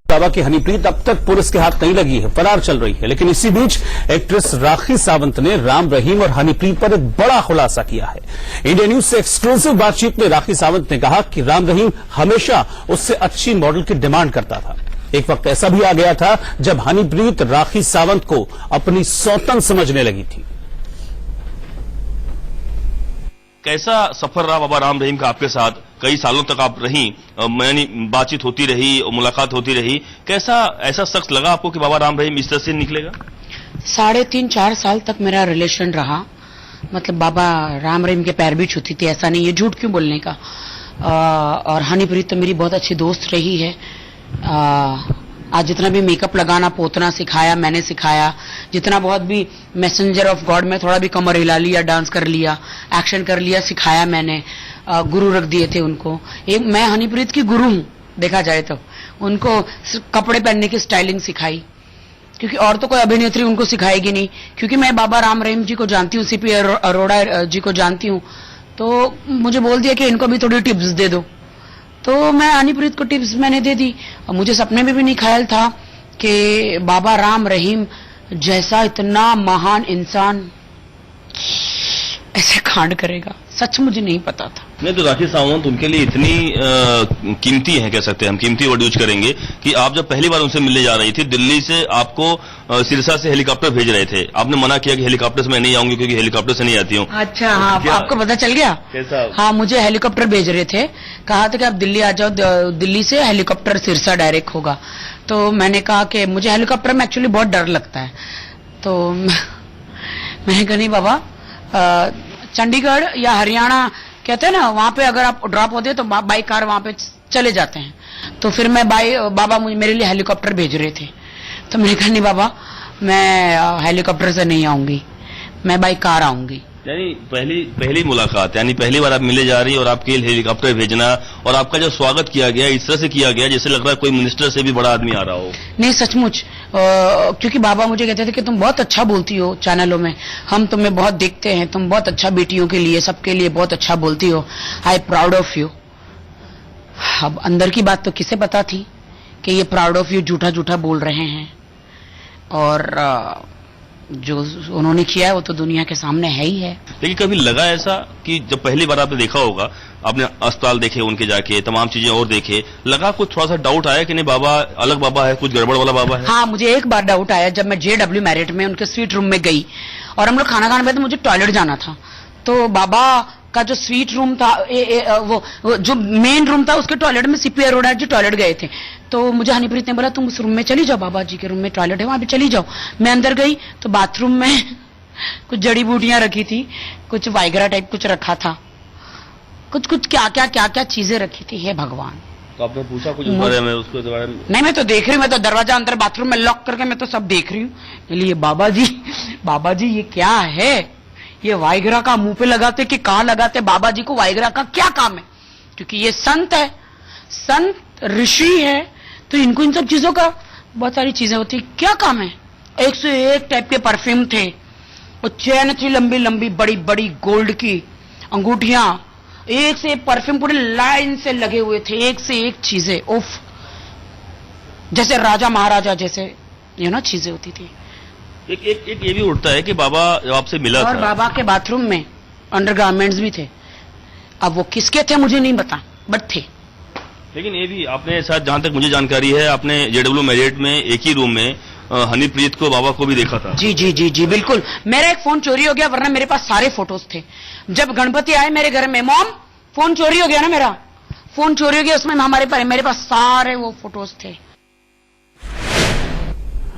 बाबा की हनीप्रीत अब तक पुलिस के हाथ नहीं लगी है, फरार चल रही है। लेकिन इसी बीच एक्ट्रेस राखी सावंत ने राम रहीम और हनीप्रीत पर एक बड़ा खुलासा किया है। इंडिया न्यूज से एक्सक्लूसिव बातचीत में राखी सावंत ने कहा कि राम रहीम हमेशा उससे अच्छी मॉडल की डिमांड करता था। एक वक्त ऐसा भी आ गया था जब हनीप्रीत राखी सावंत को अपनी सौतन समझने लगी थी। कैसा सफर रहा बाबा राम रहीम का आपके साथ? कई सालों तक आप रही, यानी बातचीत होती रही, मुलाकात होती रही। कैसा ऐसा शख्स लगा आपको कि बाबा राम रहीम इस तरह से निकलेगा? 3.5-4 साल तक मेरा रिलेशन रहा। मतलब बाबा राम रहीम के पैर भी छूती थी, ऐसा नहीं, ये झूठ क्यों बोलने का। और हनीप्रीत तो मेरी बहुत अच्छी दोस्त रही है। आज जितना भी मेकअप लगाना पोतना सिखाया मैंने सिखाया, जितना बहुत भी मैसेंजर ऑफ गॉड में थोड़ा भी कमर हिला लिया, डांस कर लिया, एक्शन कर लिया, सिखाया मैंने। गुरु रख दिए थे उनको। मैं हनीप्रीत की गुरु हूं देखा जाए तो। उनको कपड़े पहनने की स्टाइलिंग सिखाई, क्योंकि और तो कोई अभिनेत्री उनको सिखाएगी नहीं। क्योंकि मैं बाबा राम रहीम जी को जानती हूँ, सीपी अरोड़ा जी को जानती हूँ, तो मुझे बोल दिया कि इनको भी थोड़ी टिप्स दे दो। तो मैं हनीप्रीत को टिप्स मैंने दे दी। और मुझे सपने में भी नहीं ख्याल था कि बाबा राम रहीम जैसा इतना महान इंसान ऐसे कांड करेगा। सच मुझे नहीं पता था। नहीं तो राखी सावंत उनके लिए इतनी कीमती है, कह सकते हैं हम, कीमती वर्ड यूज करेंगे, कि आप जब पहली बार उनसे मिलने जा रही थी, दिल्ली से आपको सिरसा से हेलीकॉप्टर भेज रहे थे। आपने मना किया कि हेलीकॉप्टर से मैं नहीं आऊंगी क्योंकि हेलीकॉप्टर से नहीं आती हूँ। अच्छा, हाँ, आपको पता चल गया? कैसा? हाँ, मुझे हेलीकॉप्टर भेज रहे थे, कहा था कि आप दिल्ली आ जाओ, दिल्ली से हेलीकॉप्टर सिरसा डायरेक्ट होगा। तो मैंने कहा कि मुझे हेलीकॉप्टर में एक्चुअली बहुत डर लगता है। तो मैंने कहा नहीं बाबा, चंडीगढ़ या हरियाणा कहते हैं ना, वहां पे अगर आप ड्रॉप होते तो बाई कार वहां पे चले जाते हैं। तो फिर मैं बाबा मेरे लिए हेलीकॉप्टर भेज रहे थे। तो मैंने कहा नहीं बाबा, मैं हेलीकॉप्टर से नहीं आऊंगी, मैं बाई कार आऊंगी। यानी पहली मुलाकात, यानी पहली बार आप मिले जा रही और आपके हेलीकॉप्टर भेजना और आपका जो स्वागत किया गया इस तरह से किया गया जैसे लग रहा है कोई मिनिस्टर से भी बड़ा आदमी आ रहा हो। नहीं, सचमुच, क्योंकि बाबा मुझे कहते थे कि तुम बहुत अच्छा बोलती हो चैनलों में, हम तुम्हें बहुत देखते हैं, तुम बहुत अच्छा बेटियों के लिए, सबके लिए बहुत अच्छा बोलती हो, आई प्राउड ऑफ यू। अब अंदर की बात तो किसे पता थी कि ये प्राउड ऑफ यू झूठा झूठा बोल रहे हैं। और जो उन्होंने किया है वो तो दुनिया के सामने है ही है। लेकिन कभी लगा ऐसा कि जब पहली बार आपने देखा होगा, आपने अस्पताल देखे उनके जाके, तमाम चीजें और देखे, लगा कुछ थोड़ा सा डाउट आया कि नहीं बाबा अलग बाबा है, कुछ गड़बड़ वाला बाबा है? हाँ, मुझे एक बार डाउट आया जब मैं JW मैरिट में उनके स्वीट रूम में गई और हम लोग खाना खाने बैठे, मुझे टॉयलेट जाना था। तो बाबा का जो स्वीट रूम था, वो जो मेन रूम था, उसके टॉयलेट में सीपी अरोड़ा जी टॉयलेट गए थे। तो मुझे हनीप्रीत ने बोला तुम उस रूम में चली जाओ, बाबा जी के रूम में टॉयलेट है, वहां पे चली जाओ। मैं अंदर गई तो बाथरूम में कुछ जड़ी बूटियां रखी थी, कुछ वाइग्रा टाइप कुछ रखा था, कुछ क्या चीजें रखी थी। हे भगवान! तो आपने पूछा कुछ उस बारे में, उसके बारे में? नहीं, मैं तो देख रही हूँ, मैं तो दरवाजा अंदर बाथरूम में लॉक करके मैं तो सब देख रही हूँ। ये बाबा जी ये क्या है? ये वाइग्रा का मुंह पे लगाते कि कहाँ लगाते? बाबा जी को वाइग्रा का क्या काम है? क्योंकि ये संत है, संत ऋषि है, तो इनको इन सब चीजों का बहुत सारी चीजें होती, क्या काम है? 101 टाइप के परफ्यूम थे, वो चैन थी लंबी लंबी बड़ी बड़ी गोल्ड की, अंगूठियां, एक से एक परफ्यूम पूरे लाइन से लगे हुए थे, एक से एक चीजें, उफ, जैसे राजा महाराजा जैसे चीजें होती थी। एक ये भी उठता है कि बाबा जब आपसे मिला और था, बाबा के बाथरूम में अंडरगारमेंट्स भी थे। अब वो किसके थे मुझे नहीं पता, बट थे। लेकिन ये भी आपने शायद, जहां तक मुझे जानकारी है, आपने JW मैरिट में एक ही रूम में हनीप्रीत को, बाबा को भी देखा था। जी बिल्कुल। मेरा एक फोन चोरी हो गया, वरना मेरे पास सारे फोटोज थे। जब गणपति आए मेरे घर में, मॉम फोन चोरी हो गया ना, मेरा फोन चोरी हो गया, उसमें मेरे पास सारे वो फोटोज थे।